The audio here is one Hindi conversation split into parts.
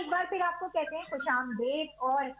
एक बार फिर आपको कहते हैं खुशामदीद। और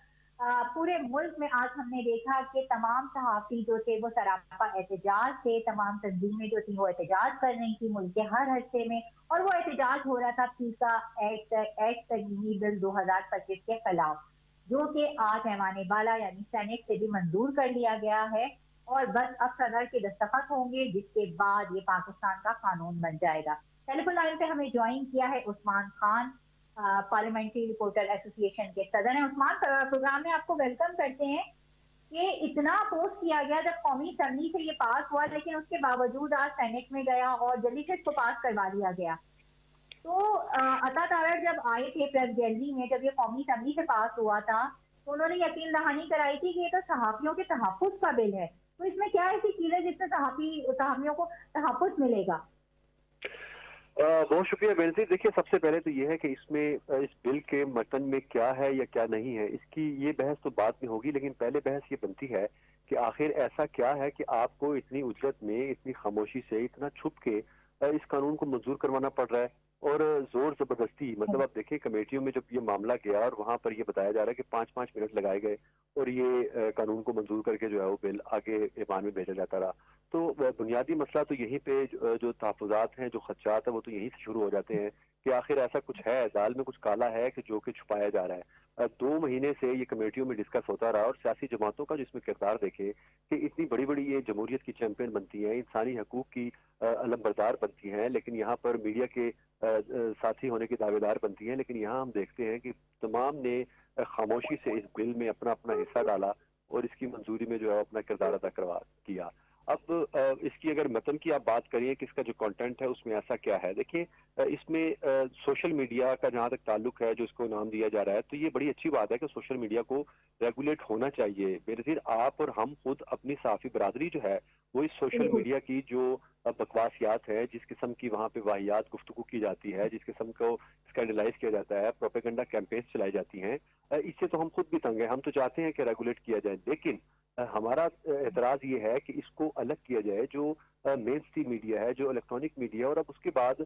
पूरे मुल्क में आज हमने देखा कि तमाम सहाफ़ी जो थे वो सरापा एहतजाज थे, तमाम तंजीमें जो थी वो एहतजाज कर रही थी मुल्क के हर हिस्से में, और वो एहतजाज हो रहा था फीसा एक्ट तरमीमी बिल 2025 के खिलाफ, जो कि आज ऐवान बाला यानी सेनेट से भी मंजूर कर लिया गया है। और बस अब सदर के दस्तखत होंगे, जिसके बाद ये पाकिस्तान का कानून बन जाएगा। टेलीफोन लाइन पे हमें ज्वाइन किया है Usman Khan, parliamentary reporter association के सदर हैं। उस्मान, प्रोग्राम में आपको वेलकम करते हैं। ये इतना अपोज किया गया जब कौमी असम्बली से ये पास हुआ, लेकिन उसके बावजूद आज सेनेट में गया और जल्दी से इसको पास करवा दिया गया। तो अता तारड़ जब आए थे प्रेस गैलरी में, जब ये कौमी असम्बली से पास हुआ था, तो उन्होंने यकीन दहानी कराई थी कि ये तो सहाफियों के तहफ़्फ़ुज़ का बिल है। तो इसमें क्या ऐसी चीज है जिससे सहाफियों को तहफ़्फ़ुज़ मिलेगा? बहुत शुक्रिया बेनज़ीर। देखिए, सबसे पहले तो ये है कि इसमें इस बिल के मतन में क्या है या क्या नहीं है, इसकी ये बहस तो बाद में होगी, लेकिन पहले बहस ये बनती है कि आखिर ऐसा क्या है कि आपको इतनी उजरत में, इतनी खामोशी से, इतना छुप के इस कानून को मंजूर करवाना पड़ रहा है और जोर जबरदस्ती। मतलब आप देखिए, कमेटियों में जब ये मामला गया और वहां पर ये बताया जा रहा है कि 5-5 मिनट लगाए गए और ये कानून को मंजूर करके जो है वो बिल आगे ईमान में भेजा जाता रहा। तो बुनियादी मसला तो यहीं पे जो तहफ़्फ़ुज़ात हैं, जो खदशात हैं, वो तो यहीं से शुरू हो जाते हैं कि आखिर ऐसा कुछ है, दाल में कुछ काला है कि जो कि छुपाया जा रहा है। 2 महीने से ये कमेटियों में डिस्कस होता रहा और सियासी जमातों का जो इसमें किरदार देखे कि इतनी बड़ी बड़ी ये जमहूरियत की चैंपियन बनती हैं, इंसानी हकूक की अलमबरदार बनती हैं, लेकिन यहाँ पर मीडिया के साथी होने के दावेदार बनती हैं, लेकिन यहाँ हम देखते हैं कि तमाम ने खामोशी से इस बिल में अपना अपना हिस्सा डाला और इसकी मंजूरी में जो है अपना किरदार अदा करवा किया। अब इसकी अगर मतन की आप बात करिए कि इसका जो कंटेंट है उसमें ऐसा क्या है, देखिए इसमें सोशल मीडिया का जहां तक ताल्लुक है, जो इसको नाम दिया जा रहा है, तो ये बड़ी अच्छी बात है कि सोशल मीडिया को रेगुलेट होना चाहिए। बेनज़ीर, आप और हम खुद अपनी सहाफ़ी बरादरी जो है वो इस सोशल बिल्कुल। मीडिया की जो बकवासियात है, जिस किस्म की वहां पे वाहियात गुफ्तगू की जाती है, जिस किस्म को स्कैंडलाइज किया जाता है, प्रोपेगेंडा कैंपेन्स चलाई जाती हैं, इससे तो हम खुद भी तंग हैं। हम तो चाहते हैं कि रेगुलेट किया जाए, लेकिन हमारा एतराज ये है कि इसको अलग किया जाए, जो मेन स्ट्रीम मीडिया है, जो इलेक्ट्रॉनिक मीडिया, और अब उसके बाद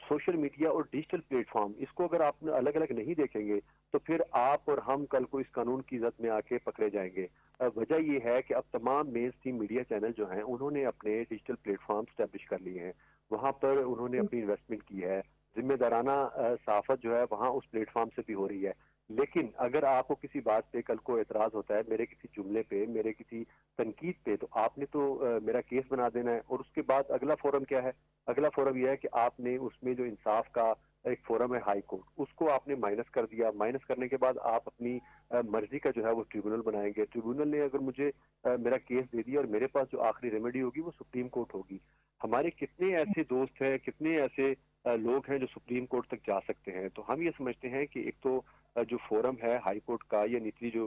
सोशल मीडिया और डिजिटल प्लेटफॉर्म, इसको अगर आप अलग अलग नहीं देखेंगे तो फिर आप और हम कल को इस कानून की जद में आके पकड़े जाएंगे। वजह ये है कि अब तमाम मेन स्ट्रीम मीडिया चैनल जो हैं उन्होंने अपने डिजिटल प्लेटफॉर्म स्टैब्लिश कर लिए हैं, वहां पर उन्होंने अपनी इन्वेस्टमेंट की है, जिम्मेदाराना सहाफत जो है वहां उस प्लेटफॉर्म से भी हो रही है। लेकिन अगर आपको किसी बात पे कल को एतराज होता है, मेरे किसी जुमले पे, मेरे किसी तनकीद पे, तो आपने तो मेरा केस बना देना है, और उसके बाद अगला फोरम क्या है? अगला फोरम यह है कि आपने उसमें जो इंसाफ का एक फोरम है हाई कोर्ट, उसको आपने माइनस कर दिया। माइनस करने के बाद आप अपनी मर्जी का जो है वो ट्रिब्यूनल बनाएंगे। ट्रिब्यूनल ने अगर मुझे मेरा केस दे दिया और मेरे पास जो आखिरी रेमेडी होगी वो सुप्रीम कोर्ट होगी। हमारे कितने ऐसे दोस्त हैं, कितने ऐसे लोग हैं जो सुप्रीम कोर्ट तक जा सकते हैं? तो हम ये समझते हैं कि एक तो जो फोरम है हाई कोर्ट का या निचली जो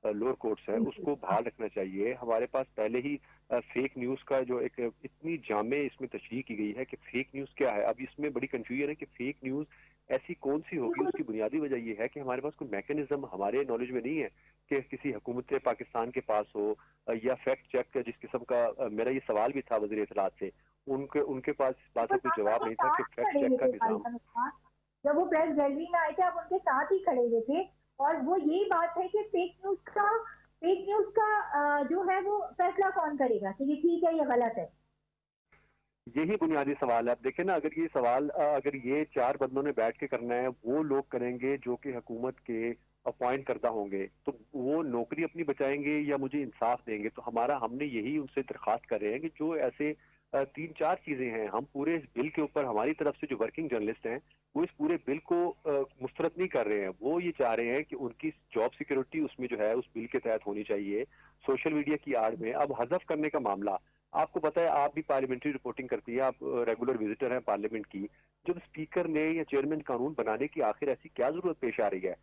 लोअर कोर्ट्स है उसको बहाल रखना चाहिए। हमारे पास पहले ही फेक न्यूज का जो एक इतनी जामे इसमें तशरीह की गई है कि फेक न्यूज क्या है। अब इसमें बड़ी कंफ्यूजन है कि फेक न्यूज ऐसी कौन सी होगी। बिल्कुल। उसकी बुनियादी वजह यह है कि हमारे पास कोई मैकेनिज्म हमारे नॉलेज में नहीं है कि किसी हुकूमत पाकिस्तान के पास हो या फैक्ट चेक जिस किस्म का मेरा ये सवाल भी था वज़ीर इत्तलात से, उनके उनके पास इस बात बिल्कुल, का कोई आप जवाब उनके नहीं था कि साथ ही फैक्ट खड़े चेक हुए का थे निज़ाम। भाईजान उस्मान। जब वो प्रेस गैलरी में आए थे, आप उनके साथ ही खड़े हुए थे। और वो यही बात है कि फेक न्यूज का जो है वो फैसला कौन करेगा कि ये ठीक है या गलत है? यही बुनियादी सवाल है। अब देखें ना, अगर ये सवाल अगर ये 4 बंदों ने बैठ के करना है, वो लोग करेंगे जो कि हुकूमत के अपॉइंट करता होंगे, तो वो नौकरी अपनी बचाएंगे या मुझे इंसाफ देंगे? तो हमने यही उनसे दरख्वास्त कर रहे हैं कि जो ऐसे 3-4 चीजें हैं, हम पूरे इस बिल के ऊपर हमारी तरफ से जो वर्किंग जर्नलिस्ट हैं वो इस पूरे बिल को मुस्तरद नहीं कर रहे हैं। वो ये चाह रहे हैं कि उनकी जॉब सिक्योरिटी उसमें जो है उस बिल के तहत होनी चाहिए। सोशल मीडिया की आड़ में अब हज़फ करने का मामला, आपको पता है, आप भी पार्लियामेंट्री रिपोर्टिंग करती है, आप रेगुलर विजिटर हैं पार्लियामेंट की। जब स्पीकर ने या चेयरमैन कानून बनाने की आखिर ऐसी क्या जरूरत पेश आ रही है?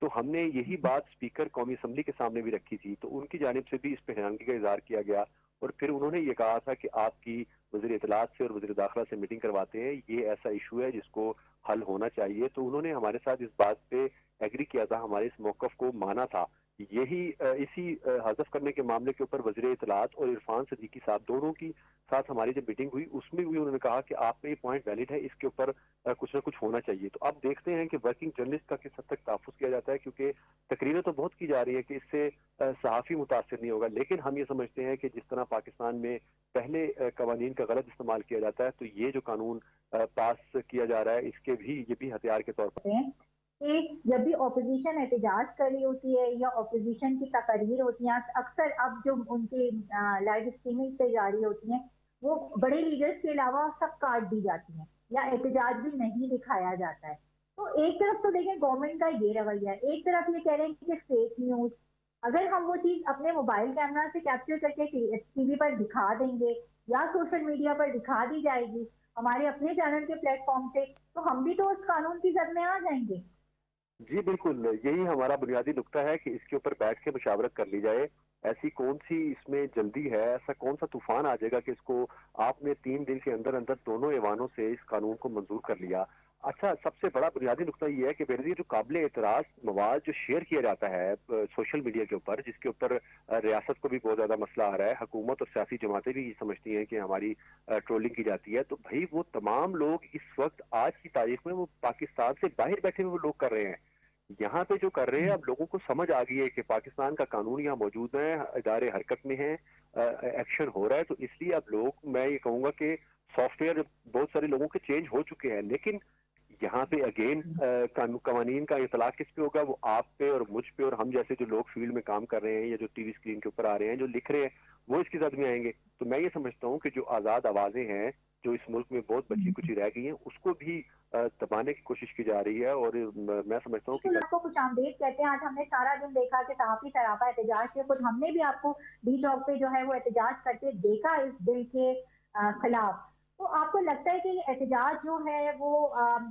तो हमने यही बात स्पीकर कौमी असम्बली के सामने भी रखी थी, तो उनकी जानिब से भी इस पे हैरानगी का इजहार किया गया और फिर उन्होंने ये कहा था कि आपकी वज़ीर इत्तलात से और वज़ीर दाखिला से मीटिंग करवाते हैं, ये ऐसा इशू है जिसको हल होना चाहिए। तो उन्होंने हमारे साथ इस बात पे एग्री किया था, हमारे इस मौकफ को माना था। यही इसी हज़फ करने के मामले के ऊपर वज़ीर इत्तलात और इरफान सदीकी साहब दोनों की साथ हमारी जब मीटिंग हुई, उसमें भी उन्होंने कहा कि आपका ये पॉइंट वैलिड है, इसके ऊपर कुछ ना कुछ होना चाहिए। तो अब देखते हैं कि वर्किंग जर्नलिस्ट का किस हद तक तहफ़्फ़ुज़ किया जाता है, क्योंकि तकरीरें तो बहुत की जा रही है कि इससे सहाफ़ी मुतासिर नहीं होगा, लेकिन हम ये समझते हैं कि जिस तरह पाकिस्तान में पहले कवानीन का गलत इस्तेमाल किया जाता है, तो ये जो कानून पास किया जा रहा है, इसके भी ये भी हथियार के तौर पर हैं कि जब भी ऑपोजिशन एहतजाज कर रही होती है या ऑपोजिशन की तकरीर होती हैं, अक्सर अब जो उनकी लाइव स्ट्रीमिंग पे जारी होती हैं, वो बड़े लीडर्स के अलावा सब काट दी जाती हैं या एहतजाज भी नहीं दिखाया जाता है। तो एक तरफ तो देखें गवर्नमेंट का ये रवैया है, एक तरफ ये कह रहे हैं कि फेक न्यूज, अगर हम वो चीज अपने मोबाइल कैमरा से कैप्चर करके टीवी पर दिखा देंगे या सोशल मीडिया पर दिखा दी जाएगी हमारे अपने चैनल के प्लेटफॉर्म पे, तो हम भी तो उस कानून की जद में आ जाएंगे। जी, बिल्कुल, यही हमारा बुनियादी नुक्ता है कि इसके ऊपर बैठ के मशावरत कर ली जाए। ऐसी कौन-सी इसमें जल्दी है, ऐसा कौन-सा तूफ़ान आ जाएगा कि इसको आपने 3 दिन के अंदर-अंदर दोनों ऐवानों से इस कानून को मंज़ूर कर लिया। अच्छा, सबसे बड़ा बुनियादी नुक्ता ये है कि बेनज़ीर, जो काबिल एतराज़ मवाद जो शेयर किया जाता है सोशल मीडिया के ऊपर, जिसके ऊपर रियासत को भी बहुत ज़्यादा मसला आ रहा है, हुकूमत और सियासी जमातें भी ये समझती हैं कि हमारी ट्रोलिंग की जाती है, तो भई वो तमाम लोग इस वक़्त आज की तारीख़ में वो पाकिस्तान से बाहर बैठे हुए लोग कर रहे हैं। यहाँ पे जो कर रहे हैं, अब लोगों को समझ आ गई है कि पाकिस्तान का कानून यहाँ मौजूद है, इदारे हरकत में हैं, एक्शन हो रहा है, तो इसलिए अब लोग, मैं ये कहूँगा कि सॉफ्टवेयर बहुत सारे लोगों के चेंज हो चुके हैं, लेकिन यहाँ पे अगेन कवानीन का इतलाक किस पे होगा? वो आप पे और मुझ पे और हम जैसे जो लोग फील्ड में काम कर रहे हैं या जो टीवी स्क्रीन के ऊपर आ रहे हैं, जो लिख रहे हैं, वो इसकी जद में आएंगे। तो मैं ये समझता हूँ कि जो आज़ाद आवाज़ें हैं, जो इस मुल्क में बहुत बची कुची रह गई हैं, उसको भी दबाने की कोशिश की जा रही है, और मैं समझता हूँ कि बिल्कुल, आपको खुशामदीद कहते हैं। आज हमने सारा दिन देखा कि सहाफ़ी सरापा एहतजाज किया, खुद हमने भी आपको डी चौक पे जो है वो एहतजाज करते देखा इस बिल के खिलाफ। तो आपको लगता है कि ये एहतजाज जो है वो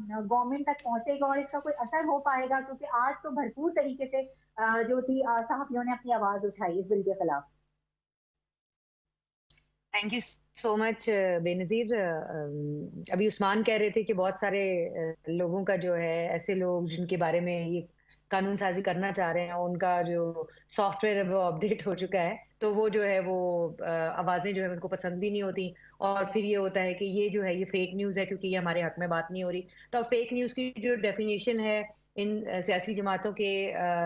गवर्नमेंट तक पहुंचेगा और इसका कोई असर हो पाएगा? क्योंकि आज तो भरपूर तरीके से जो थी सहाफ़ियों ने अपनी आवाज़ उठाई इस बिल के खिलाफ। Thank you so much Benazir. अभी उस्मान कह रहे थे कि बहुत सारे लोगों का जो है, ऐसे लोग जिनके बारे में ये कानून साज़ी करना चाह रहे हैं, उनका जो सॉफ्टवेयर है वो अपडेट हो चुका है, तो वो जो है वो आवाज़ें जो है उनको पसंद भी नहीं होती, और फिर ये होता है कि ये जो है ये फेक न्यूज़ है क्योंकि ये हमारे हक में बात नहीं हो रही। तो अब फेक न्यूज़ की जो डेफिनेशन है इन सियासी जमातों के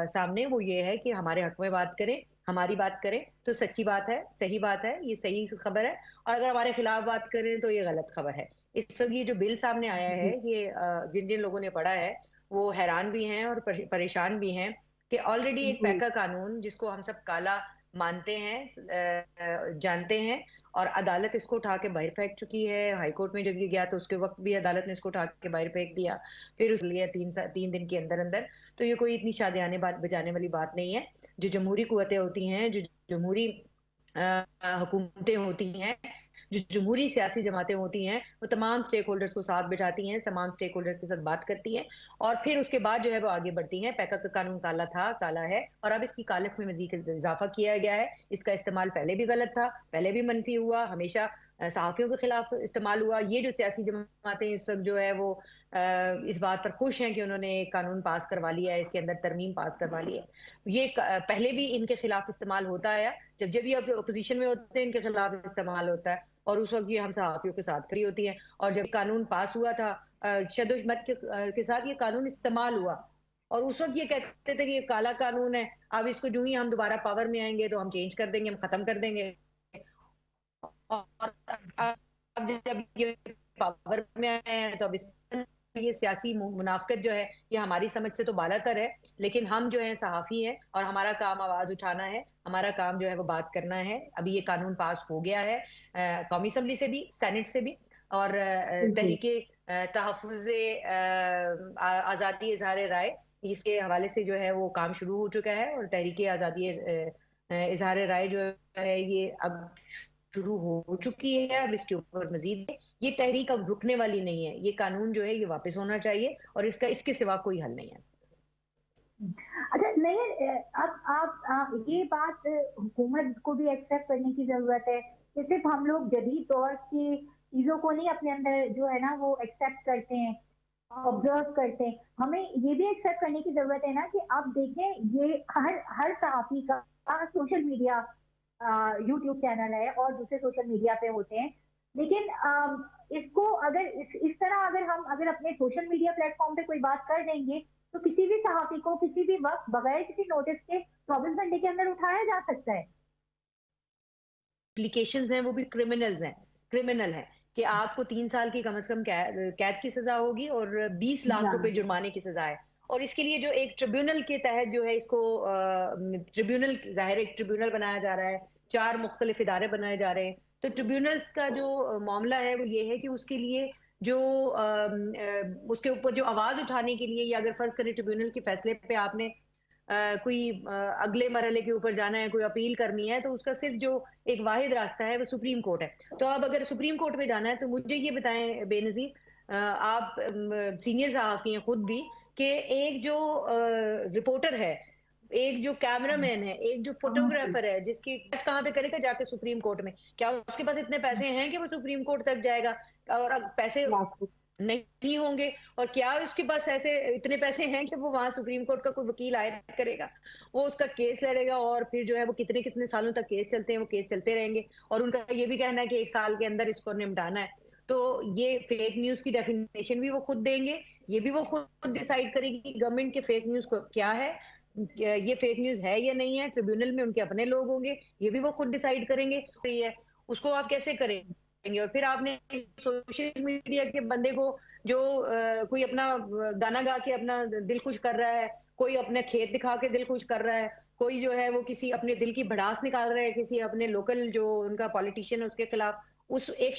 सामने, वो ये है कि हमारे हक में बात करें, हमारी बात करें तो सच्ची बात है, सही बात है, ये सही खबर है, और अगर हमारे खिलाफ बात करें तो ये गलत खबर है। इस वक़्त ये जो बिल सामने आया है, ये जिन-जिन लोगों ने पढ़ा है, वो हैरान भी हैं और परेशान भी हैं कि ऑलरेडी एक पैका कानून, जिसको हम सब काला मानते हैं, जानते हैं, और अदालत इसको उठा के बाहर फेंक चुकी है। हाई कोर्ट में जब ये गया तो उसके वक़्त भी अदालत ने इसको उठा के बाहर फेंक दिया। फिर उस लिए 3 दिन के अंदर-अंदर, तो ये कोई इतनी शादियाने बात बजाने वाली बात नहीं है। जो जमहूरी कुव्वतें होती हैं, जो जमहूरी हुकूमतें होती हैं, जो जमहूरी सियासी जमातें होती हैं, वो तमाम स्टेक होल्डर्स को साथ बिठाती हैं, तमाम स्टेक होल्डर्स के साथ बात करती हैं, और फिर उसके बाद जो है वो आगे बढ़ती हैं। पैका का कानून काला था, काला है, और अब इसकी कालिख में मज़ीद इज़ाफ़ा किया गया है। इसका इस्तेमाल पहले भी गलत था, पहले भी मनफ़ी हुआ, हमेशा सहाफ़ियों के खिलाफ इस्तेमाल हुआ। ये जो सियासी जमातें इस वक़्त जो है वो इस बात पर खुश हैं कि उन्होंने एक कानून पास करवा लिया है, इसके अंदर तरमीम पास करवा ली है। ये पहले भी इनके खिलाफ इस्तेमाल होता आया, जब ये अपोजिशन में होते हैं इनके खिलाफ इस्तेमाल होता है, और उस वक्त ये हम सहाफियों के साथ खड़ी होती हैं। और जब कानून पास हुआ था, शदोशमत के साथ ये कानून इस्तेमाल हुआ, और उस वक्त ये कहते थे कि ये काला कानून है, अब इसको जो ही हम दोबारा पावर में आएंगे तो हम चेंज कर देंगे, हम खत्म कर देंगे। और अब जब ये पावर में आए हैं तो अब इस ये सियासी मुनाफिकत जो है ये हमारी समझ से तो बालातर है, लेकिन हम जो है सहाफ़ी हैं और हमारा काम आवाज़ उठाना है, हमारा काम जो है वो बात करना है। अभी ये कानून पास हो गया है कौमी असम्बली से भी, सेनेट से भी, और तहरीके तहफ़्फ़ुज़ आज़ादी इज़हार राय, इसके हवाले से जो है वो काम शुरू हो चुका है, और तहरीके आज़ादी इज़हार राय जो है ये अब शुरू हो चुकी है। अब इसके ऊपर मज़ीद ये तहरीक अब रुकने वाली नहीं है। ये कानून जो है ये वापस होना चाहिए, और इसके सिवा कोई हल नहीं है। अच्छा, नहीं, अब आप ये बात हुकूमत को भी एक्सेप्ट करने की जरूरत है कि सिर्फ हम लोग जदीद दौर की चीजों को नहीं अपने अंदर जो है ना वो एक्सेप्ट करते हैं, ऑब्जर्व करते हैं, हमें ये भी एक्सेप्ट करने की जरूरत है ना कि आप देखें ये हर सहाफी का सोशल मीडिया यूट्यूब चैनल है और दूसरे सोशल मीडिया पे होते हैं, लेकिन इसको अगर इस तरह अगर अपने सोशल मीडिया प्लेटफॉर्म पे कोई बात कर देंगे तो किसी भी सहाफी को किसी भी वक्त बगैर किसी नोटिस के 24 घंटे के अंदर उठाया जा सकता है। एप्लीकेशंस हैं वो भी क्रिमिनल है कि आपको 3 साल की कम से कम कैद की सजा होगी और 20 लाख रुपए जुर्माने की सजा है। और इसके लिए जो एक ट्रिब्यूनल के तहत जो है इसको ट्रिब्यूनल ज़ाहिर एक ट्रिब्यूनल बनाया जा रहा है, 4 मुख्तलिफ इदारे बनाए जा रहे हैं। तो ट्रिब्यूनल्स का जो मामला है वो ये है कि उसके लिए जो उसके ऊपर जो आवाज़ उठाने के लिए या अगर फ़र्ज़ करें ट्रिब्यूनल के फैसले पे आपने कोई अगले मरहले के ऊपर जाना है, कोई अपील करनी है, तो उसका सिर्फ जो एक वाहिद रास्ता है वो सुप्रीम कोर्ट है। तो अब अगर सुप्रीम कोर्ट में जाना है तो मुझे ये बताएं बेनज़ीर, आप सीनियर सहाफ़ी हैं खुद भी, कि एक जो रिपोर्टर है, एक जो कैमरामैन है, एक जो फोटोग्राफर है, जिसकी कहाँ पे करेगा जाके सुप्रीम कोर्ट में? क्या उसके पास इतने पैसे हैं कि वो सुप्रीम कोर्ट तक जाएगा? और पैसे नहीं होंगे, और क्या उसके पास ऐसे इतने पैसे हैं कि वो वहां सुप्रीम कोर्ट का कोई वकील आयद करेगा? वो उसका केस लड़ेगा और फिर जो है वो कितने कितने सालों तक केस चलते हैं, वो केस चलते रहेंगे और उनका ये भी कहना है कि 1 साल के अंदर इसको निपटाना है। तो ये फेक न्यूज की डेफिनेशन भी वो खुद देंगे, ये भी वो खुद डिसाइड करेगी गवर्नमेंट के फेक न्यूज को क्या है, ये फेक न्यूज है या नहीं है। ट्रिब्यूनल में उनके अपने लोग होंगे, ये भी वो खुद डिसाइड करेंगे। ये उसको आप कैसे करेंगे? और फिर आपने सोशल मीडिया के बंदे को जो कोई अपना गाना गा के अपना दिल खुश कर रहा है, कोई अपने खेत दिखा के दिल खुश कर रहा है, कोई जो है वो किसी अपने दिल की भड़ास निकाल रहा है किसी अपने लोकल जो उनका पॉलिटिशियन है उसके खिलाफ, उस एक